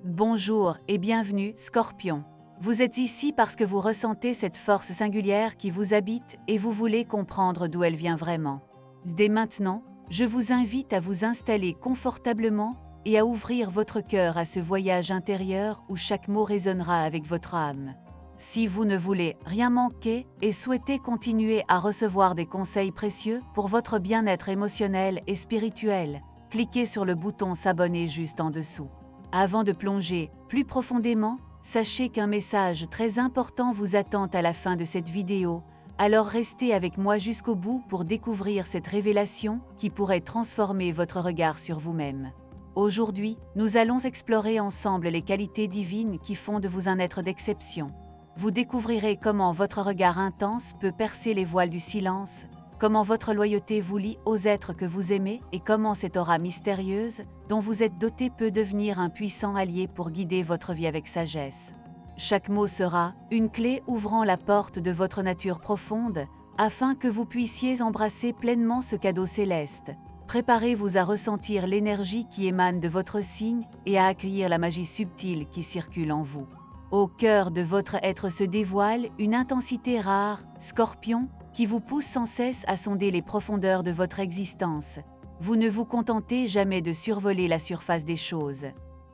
Bonjour et bienvenue, Scorpion. Vous êtes ici parce que vous ressentez cette force singulière qui vous habite et vous voulez comprendre d'où elle vient vraiment. Dès maintenant, je vous invite à vous installer confortablement et à ouvrir votre cœur à ce voyage intérieur où chaque mot résonnera avec votre âme. Si vous ne voulez rien manquer et souhaitez continuer à recevoir des conseils précieux pour votre bien-être émotionnel et spirituel, cliquez sur le bouton s'abonner juste en dessous. Avant de plonger plus profondément, sachez qu'un message très important vous attend à la fin de cette vidéo, alors restez avec moi jusqu'au bout pour découvrir cette révélation qui pourrait transformer votre regard sur vous-même. Aujourd'hui, nous allons explorer ensemble les qualités divines qui font de vous un être d'exception. Vous découvrirez comment votre regard intense peut percer les voiles du silence, comment votre loyauté vous lie aux êtres que vous aimez et comment cette aura mystérieuse, dont vous êtes doté, peut devenir un puissant allié pour guider votre vie avec sagesse. Chaque mot sera une clé ouvrant la porte de votre nature profonde, afin que vous puissiez embrasser pleinement ce cadeau céleste. Préparez-vous à ressentir l'énergie qui émane de votre signe et à accueillir la magie subtile qui circule en vous. Au cœur de votre être se dévoile une intensité rare, Scorpion, qui vous pousse sans cesse à sonder les profondeurs de votre existence. Vous ne vous contentez jamais de survoler la surface des choses.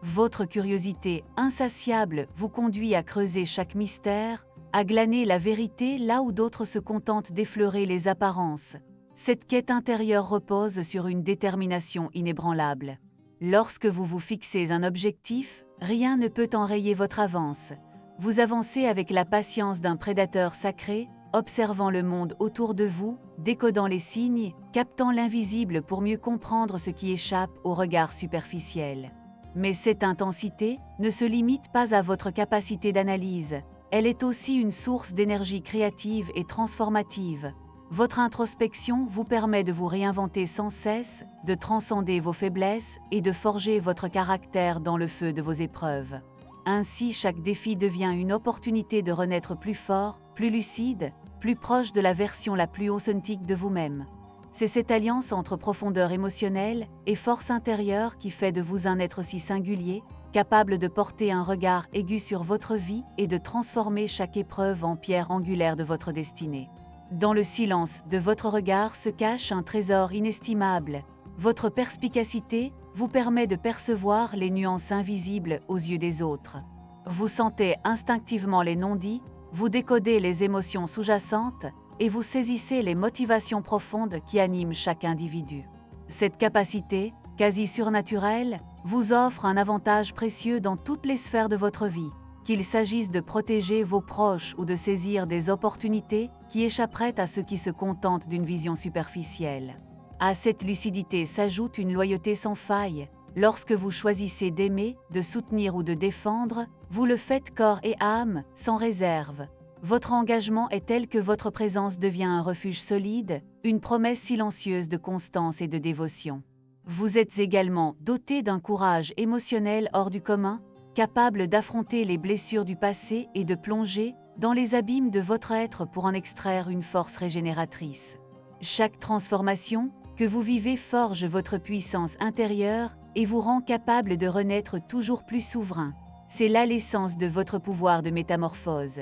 Votre curiosité insatiable vous conduit à creuser chaque mystère, à glaner la vérité là où d'autres se contentent d'effleurer les apparences. Cette quête intérieure repose sur une détermination inébranlable. Lorsque vous vous fixez un objectif, rien ne peut enrayer votre avance. Vous avancez avec la patience d'un prédateur sacré, observant le monde autour de vous, décodant les signes, captant l'invisible pour mieux comprendre ce qui échappe au regard superficiel. Mais cette intensité ne se limite pas à votre capacité d'analyse, elle est aussi une source d'énergie créative et transformative. Votre introspection vous permet de vous réinventer sans cesse, de transcender vos faiblesses et de forger votre caractère dans le feu de vos épreuves. Ainsi, chaque défi devient une opportunité de renaître plus fort, plus lucide, plus proche de la version la plus authentique de vous-même. C'est cette alliance entre profondeur émotionnelle et force intérieure qui fait de vous un être si singulier, capable de porter un regard aigu sur votre vie et de transformer chaque épreuve en pierre angulaire de votre destinée. Dans le silence de votre regard se cache un trésor inestimable. Votre perspicacité vous permet de percevoir les nuances invisibles aux yeux des autres. Vous sentez instinctivement les non-dits, vous décodez les émotions sous-jacentes et vous saisissez les motivations profondes qui animent chaque individu. Cette capacité, quasi surnaturelle, vous offre un avantage précieux dans toutes les sphères de votre vie, qu'il s'agisse de protéger vos proches ou de saisir des opportunités qui échapperaient à ceux qui se contentent d'une vision superficielle. À cette lucidité s'ajoute une loyauté sans faille. Lorsque vous choisissez d'aimer, de soutenir ou de défendre, vous le faites corps et âme, sans réserve. Votre engagement est tel que votre présence devient un refuge solide, une promesse silencieuse de constance et de dévotion. Vous êtes également doté d'un courage émotionnel hors du commun, capable d'affronter les blessures du passé et de plonger dans les abîmes de votre être pour en extraire une force régénératrice. Chaque transformation que vous vivez forge votre puissance intérieure et vous rend capable de renaître toujours plus souverain. C'est là l'essence de votre pouvoir de métamorphose.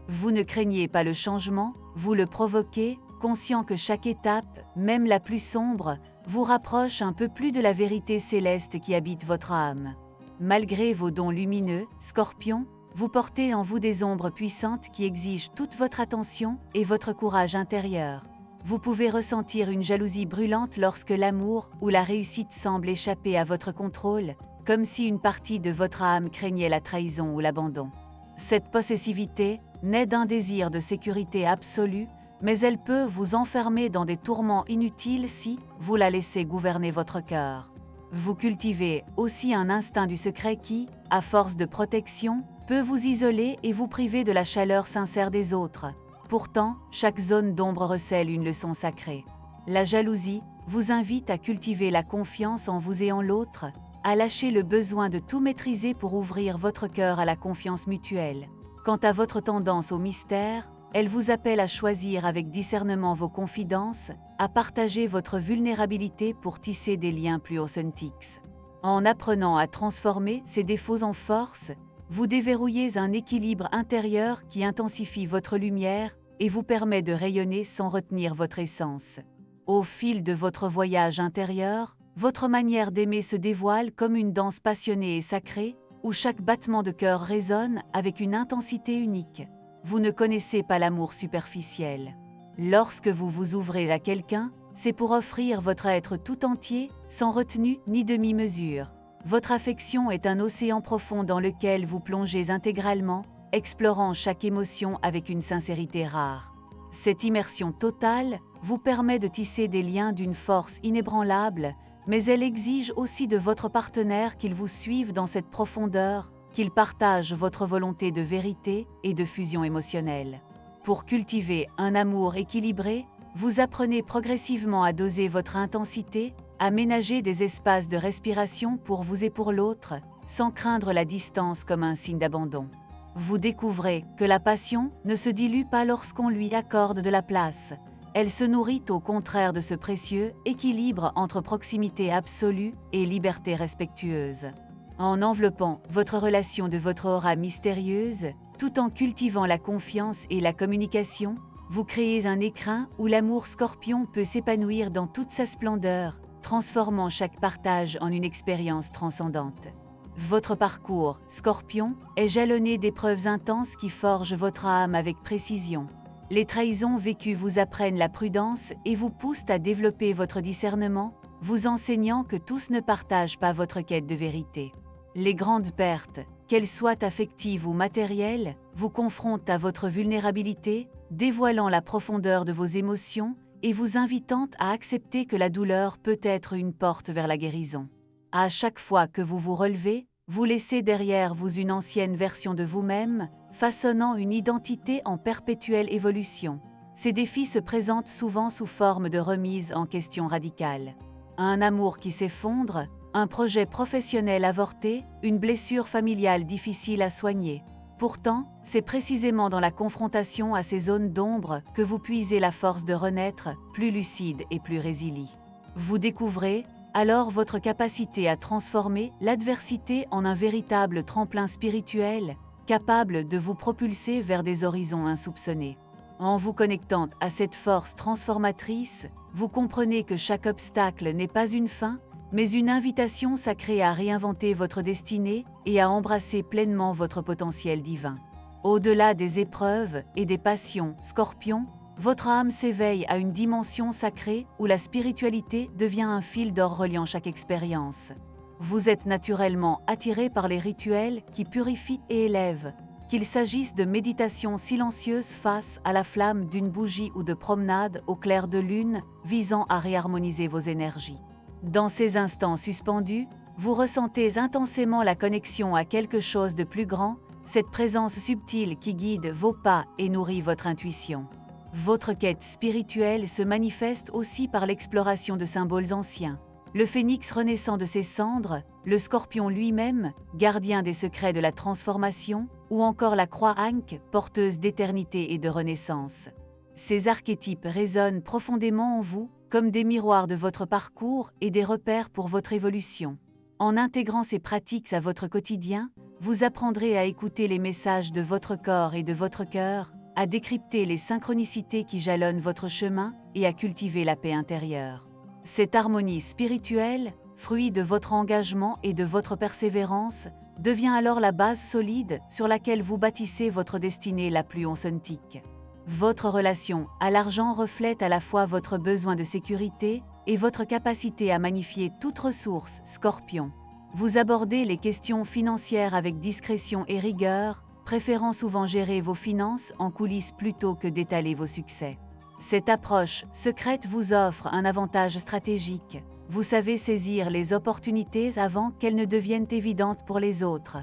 Vous ne craignez pas le changement, vous le provoquez, conscient que chaque étape, même la plus sombre, vous rapproche un peu plus de la vérité céleste qui habite votre âme. Malgré vos dons lumineux, Scorpion, vous portez en vous des ombres puissantes qui exigent toute votre attention et votre courage intérieur. Vous pouvez ressentir une jalousie brûlante lorsque l'amour ou la réussite semble échapper à votre contrôle, comme si une partie de votre âme craignait la trahison ou l'abandon. Cette possessivité naît d'un désir de sécurité absolue, mais elle peut vous enfermer dans des tourments inutiles si vous la laissez gouverner votre cœur. Vous cultivez aussi un instinct du secret qui, à force de protection, peut vous isoler et vous priver de la chaleur sincère des autres. Pourtant, chaque zone d'ombre recèle une leçon sacrée. La jalousie vous invite à cultiver la confiance en vous et en l'autre, à lâcher le besoin de tout maîtriser pour ouvrir votre cœur à la confiance mutuelle. Quant à votre tendance au mystère, elle vous appelle à choisir avec discernement vos confidences, à partager votre vulnérabilité pour tisser des liens plus authentiques. En apprenant à transformer ces défauts en force, vous déverrouillez un équilibre intérieur qui intensifie votre lumière et vous permet de rayonner sans retenir votre essence. Au fil de votre voyage intérieur, votre manière d'aimer se dévoile comme une danse passionnée et sacrée, où chaque battement de cœur résonne avec une intensité unique. Vous ne connaissez pas l'amour superficiel. Lorsque vous vous ouvrez à quelqu'un, c'est pour offrir votre être tout entier, sans retenue ni demi-mesure. Votre affection est un océan profond dans lequel vous plongez intégralement, explorant chaque émotion avec une sincérité rare. Cette immersion totale vous permet de tisser des liens d'une force inébranlable, mais elle exige aussi de votre partenaire qu'il vous suive dans cette profondeur, qu'il partage votre volonté de vérité et de fusion émotionnelle. Pour cultiver un amour équilibré, vous apprenez progressivement à doser votre intensité, à ménager des espaces de respiration pour vous et pour l'autre, sans craindre la distance comme un signe d'abandon. Vous découvrez que la passion ne se dilue pas lorsqu'on lui accorde de la place. Elle se nourrit au contraire de ce précieux équilibre entre proximité absolue et liberté respectueuse. En enveloppant votre relation de votre aura mystérieuse, tout en cultivant la confiance et la communication, vous créez un écrin où l'amour scorpion peut s'épanouir dans toute sa splendeur, transformant chaque partage en une expérience transcendante. Votre parcours, Scorpion, est jalonné d'épreuves intenses qui forgent votre âme avec précision. Les trahisons vécues vous apprennent la prudence et vous poussent à développer votre discernement, vous enseignant que tous ne partagent pas votre quête de vérité. Les grandes pertes, qu'elles soient affectives ou matérielles, vous confrontent à votre vulnérabilité, dévoilant la profondeur de vos émotions et vous invitant à accepter que la douleur peut être une porte vers la guérison. À chaque fois que vous vous relevez, vous laissez derrière vous une ancienne version de vous-même, façonnant une identité en perpétuelle évolution. Ces défis se présentent souvent sous forme de remise en question radicale. Un amour qui s'effondre, un projet professionnel avorté, une blessure familiale difficile à soigner. Pourtant, c'est précisément dans la confrontation à ces zones d'ombre que vous puisez la force de renaître, plus lucide et plus résilie. Vous découvrez alors votre capacité à transformer l'adversité en un véritable tremplin spirituel, capable de vous propulser vers des horizons insoupçonnés. En vous connectant à cette force transformatrice, vous comprenez que chaque obstacle n'est pas une fin, mais une invitation sacrée à réinventer votre destinée et à embrasser pleinement votre potentiel divin. Au-delà des épreuves et des passions, Scorpion, votre âme s'éveille à une dimension sacrée où la spiritualité devient un fil d'or reliant chaque expérience. Vous êtes naturellement attiré par les rituels qui purifient et élèvent, qu'il s'agisse de méditation silencieuse face à la flamme d'une bougie ou de promenade au clair de lune visant à réharmoniser vos énergies. Dans ces instants suspendus, vous ressentez intensément la connexion à quelque chose de plus grand, cette présence subtile qui guide vos pas et nourrit votre intuition. Votre quête spirituelle se manifeste aussi par l'exploration de symboles anciens. Le phénix renaissant de ses cendres, le scorpion lui-même, gardien des secrets de la transformation, ou encore la croix Ankh, porteuse d'éternité et de renaissance. Ces archétypes résonnent profondément en vous, comme des miroirs de votre parcours et des repères pour votre évolution. En intégrant ces pratiques à votre quotidien, vous apprendrez à écouter les messages de votre corps et de votre cœur, à décrypter les synchronicités qui jalonnent votre chemin et à cultiver la paix intérieure. Cette harmonie spirituelle, fruit de votre engagement et de votre persévérance, devient alors la base solide sur laquelle vous bâtissez votre destinée la plus authentique. Votre relation à l'argent reflète à la fois votre besoin de sécurité et votre capacité à magnifier toute ressource, Scorpion. Vous abordez les questions financières avec discrétion et rigueur, préférant souvent gérer vos finances en coulisses plutôt que d'étaler vos succès. Cette approche secrète vous offre un avantage stratégique. Vous savez saisir les opportunités avant qu'elles ne deviennent évidentes pour les autres.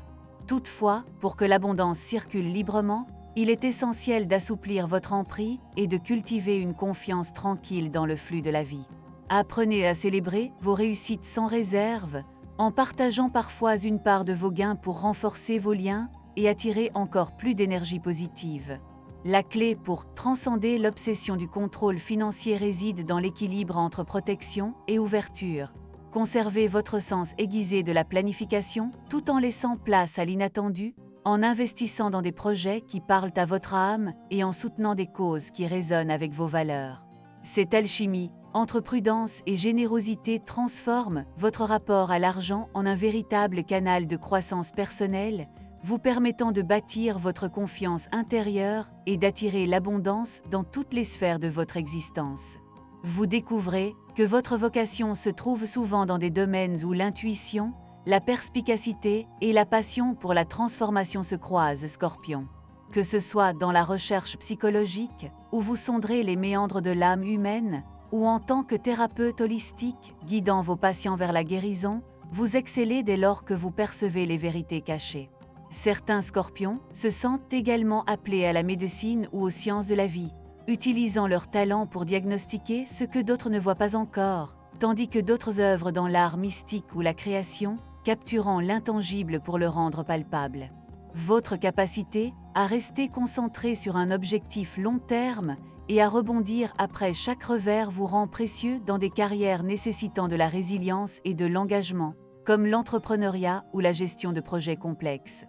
Toutefois, pour que l'abondance circule librement, il est essentiel d'assouplir votre emprise et de cultiver une confiance tranquille dans le flux de la vie. Apprenez à célébrer vos réussites sans réserve, en partageant parfois une part de vos gains pour renforcer vos liens et attirer encore plus d'énergie positive. La clé pour transcender l'obsession du contrôle financier réside dans l'équilibre entre protection et ouverture. Conservez votre sens aiguisé de la planification tout en laissant place à l'inattendu, en investissant dans des projets qui parlent à votre âme et en soutenant des causes qui résonnent avec vos valeurs. Cette alchimie, entre prudence et générosité, transforme votre rapport à l'argent en un véritable canal de croissance personnelle, vous permettant de bâtir votre confiance intérieure et d'attirer l'abondance dans toutes les sphères de votre existence. Vous découvrez que votre vocation se trouve souvent dans des domaines où l'intuition, la perspicacité et la passion pour la transformation se croisent, Scorpion. Que ce soit dans la recherche psychologique, où vous sonderez les méandres de l'âme humaine, ou en tant que thérapeute holistique, guidant vos patients vers la guérison, vous excellez dès lors que vous percevez les vérités cachées. Certains Scorpions se sentent également appelés à la médecine ou aux sciences de la vie, utilisant leur talent pour diagnostiquer ce que d'autres ne voient pas encore, tandis que d'autres œuvrent dans l'art mystique ou la création, capturant l'intangible pour le rendre palpable. Votre capacité à rester concentré sur un objectif long terme et à rebondir après chaque revers vous rend précieux dans des carrières nécessitant de la résilience et de l'engagement, comme l'entrepreneuriat ou la gestion de projets complexes.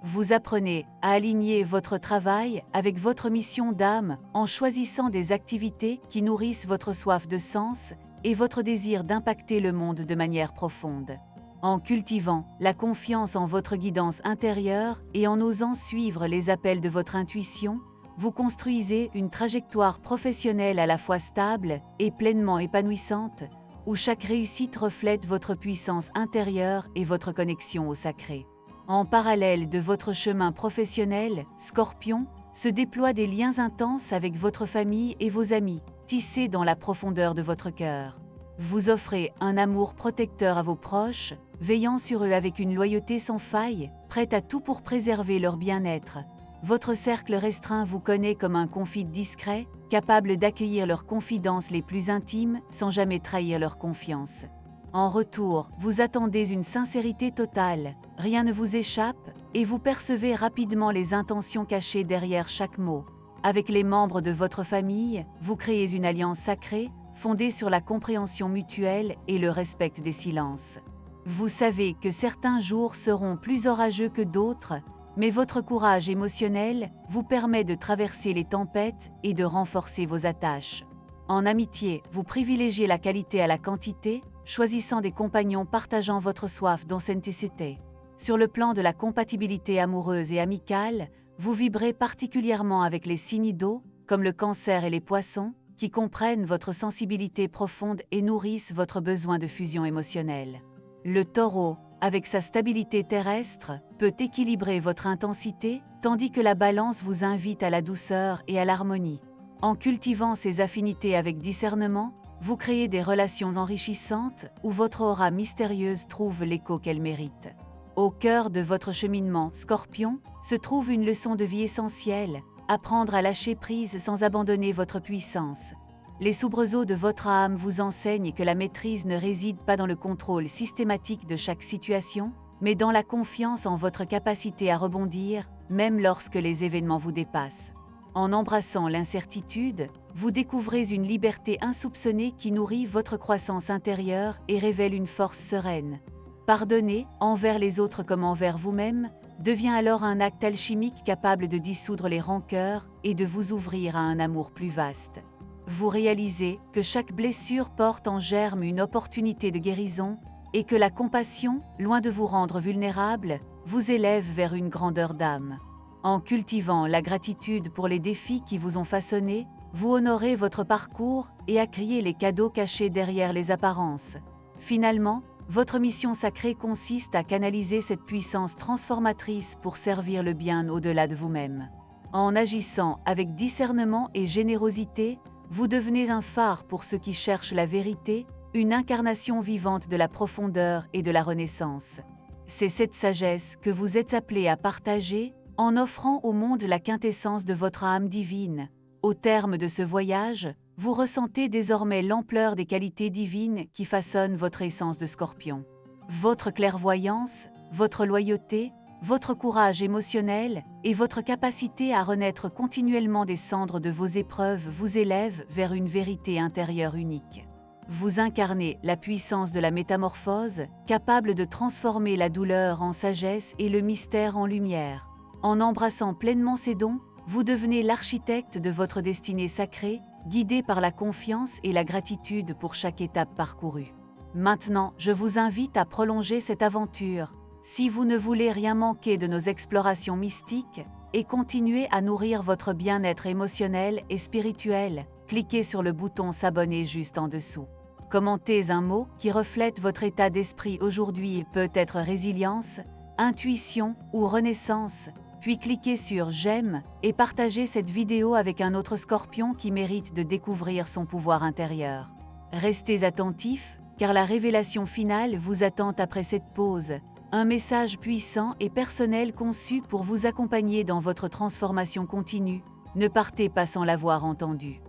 Vous apprenez à aligner votre travail avec votre mission d'âme en choisissant des activités qui nourrissent votre soif de sens et votre désir d'impacter le monde de manière profonde. En cultivant la confiance en votre guidance intérieure et en osant suivre les appels de votre intuition, vous construisez une trajectoire professionnelle à la fois stable et pleinement épanouissante, où chaque réussite reflète votre puissance intérieure et votre connexion au sacré. En parallèle de votre chemin professionnel, Scorpion, se déploient des liens intenses avec votre famille et vos amis, tissés dans la profondeur de votre cœur. Vous offrez un amour protecteur à vos proches, veillant sur eux avec une loyauté sans faille, prête à tout pour préserver leur bien-être. Votre cercle restreint vous connaît comme un confide discret, capable d'accueillir leurs confidences les plus intimes sans jamais trahir leur confiance. En retour, vous attendez une sincérité totale, rien ne vous échappe, et vous percevez rapidement les intentions cachées derrière chaque mot. Avec les membres de votre famille, vous créez une alliance sacrée, fondée sur la compréhension mutuelle et le respect des silences. Vous savez que certains jours seront plus orageux que d'autres, mais votre courage émotionnel vous permet de traverser les tempêtes et de renforcer vos attaches. En amitié, vous privilégiez la qualité à la quantité, choisissant des compagnons partageant votre soif d'authenticité. Sur le plan de la compatibilité amoureuse et amicale, vous vibrez particulièrement avec les signes d'eau, comme le Cancer et les Poissons, qui comprennent votre sensibilité profonde et nourrissent votre besoin de fusion émotionnelle. Le Taureau, avec sa stabilité terrestre, peut équilibrer votre intensité, tandis que la Balance vous invite à la douceur et à l'harmonie. En cultivant ces affinités avec discernement, vous créez des relations enrichissantes où votre aura mystérieuse trouve l'écho qu'elle mérite. Au cœur de votre cheminement, Scorpion, se trouve une leçon de vie essentielle, apprendre à lâcher prise sans abandonner votre puissance. Les soubresauts de votre âme vous enseignent que la maîtrise ne réside pas dans le contrôle systématique de chaque situation, mais dans la confiance en votre capacité à rebondir, même lorsque les événements vous dépassent. En embrassant l'incertitude, vous découvrez une liberté insoupçonnée qui nourrit votre croissance intérieure et révèle une force sereine. Pardonner, envers les autres comme envers vous-même, devient alors un acte alchimique capable de dissoudre les rancœurs et de vous ouvrir à un amour plus vaste. Vous réalisez que chaque blessure porte en germe une opportunité de guérison et que la compassion, loin de vous rendre vulnérable, vous élève vers une grandeur d'âme. En cultivant la gratitude pour les défis qui vous ont façonné, vous honorez votre parcours et accueillez les cadeaux cachés derrière les apparences. Finalement, votre mission sacrée consiste à canaliser cette puissance transformatrice pour servir le bien au-delà de vous-même. En agissant avec discernement et générosité, vous devenez un phare pour ceux qui cherchent la vérité, une incarnation vivante de la profondeur et de la renaissance. C'est cette sagesse que vous êtes appelé à partager, en offrant au monde la quintessence de votre âme divine. Au terme de ce voyage, vous ressentez désormais l'ampleur des qualités divines qui façonnent votre essence de Scorpion. Votre clairvoyance, votre loyauté, votre courage émotionnel et votre capacité à renaître continuellement des cendres de vos épreuves vous élèvent vers une vérité intérieure unique. Vous incarnez la puissance de la métamorphose, capable de transformer la douleur en sagesse et le mystère en lumière. En embrassant pleinement ces dons, vous devenez l'architecte de votre destinée sacrée, guidé par la confiance et la gratitude pour chaque étape parcourue. Maintenant, je vous invite à prolonger cette aventure, si vous ne voulez rien manquer de nos explorations mystiques, et continuer à nourrir votre bien-être émotionnel et spirituel. Cliquez sur le bouton s'abonner juste en dessous. Commentez un mot qui reflète votre état d'esprit aujourd'hui, peut-être résilience, intuition ou renaissance, puis cliquez sur j'aime et partagez cette vidéo avec un autre scorpion qui mérite de découvrir son pouvoir intérieur. Restez attentifs, car la révélation finale vous attend après cette pause, un message puissant et personnel conçu pour vous accompagner dans votre transformation continue. Ne partez pas sans l'avoir entendu.